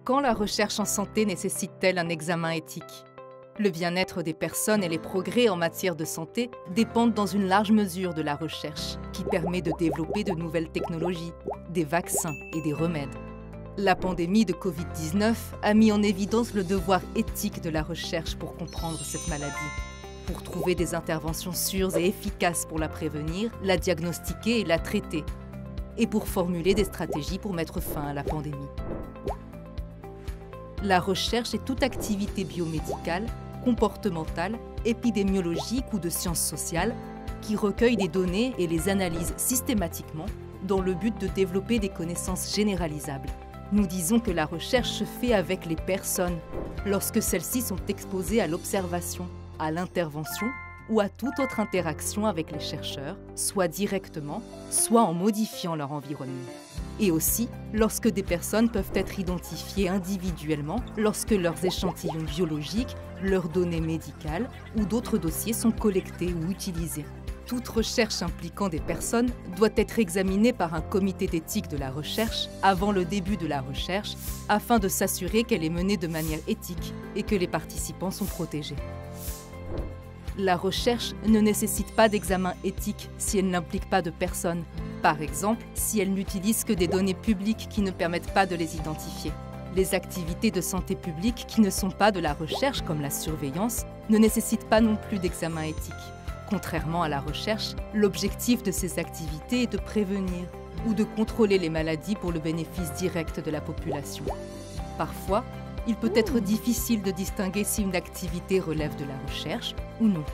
Quand la recherche en santé nécessite-t-elle un examen éthique? Le bien-être des personnes et les progrès en matière de santé dépendent dans une large mesure de la recherche, qui permet de développer de nouvelles technologies, des vaccins et des remèdes. La pandémie de Covid-19 a mis en évidence le devoir éthique de la recherche pour comprendre cette maladie, pour trouver des interventions sûres et efficaces pour la prévenir, la diagnostiquer et la traiter, et pour formuler des stratégies pour mettre fin à la pandémie. La recherche est toute activité biomédicale, comportementale, épidémiologique ou de sciences sociales qui recueille des données et les analyse systématiquement dans le but de développer des connaissances généralisables. Nous disons que la recherche se fait avec les personnes, lorsque celles-ci sont exposées à l'observation, à l'intervention ou à toute autre interaction avec les chercheurs, soit directement, soit en modifiant leur environnement. Et aussi lorsque des personnes peuvent être identifiées individuellement, lorsque leurs échantillons biologiques, leurs données médicales ou d'autres dossiers sont collectés ou utilisés. Toute recherche impliquant des personnes doit être examinée par un comité d'éthique de la recherche avant le début de la recherche, afin de s'assurer qu'elle est menée de manière éthique et que les participants sont protégés. La recherche ne nécessite pas d'examen éthique si elle n'implique pas de personnes. Par exemple, si elle n'utilise que des données publiques qui ne permettent pas de les identifier. Les activités de santé publique qui ne sont pas de la recherche, comme la surveillance, ne nécessitent pas non plus d'examen éthique. Contrairement à la recherche, l'objectif de ces activités est de prévenir ou de contrôler les maladies pour le bénéfice direct de la population. Parfois, il peut être difficile de distinguer si une activité relève de la recherche ou non.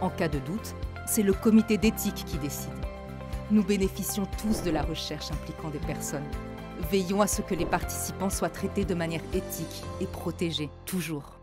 En cas de doute, c'est le comité d'éthique qui décide. Nous bénéficions tous de la recherche impliquant des personnes. Veillons à ce que les participants soient traités de manière éthique et protégés, toujours.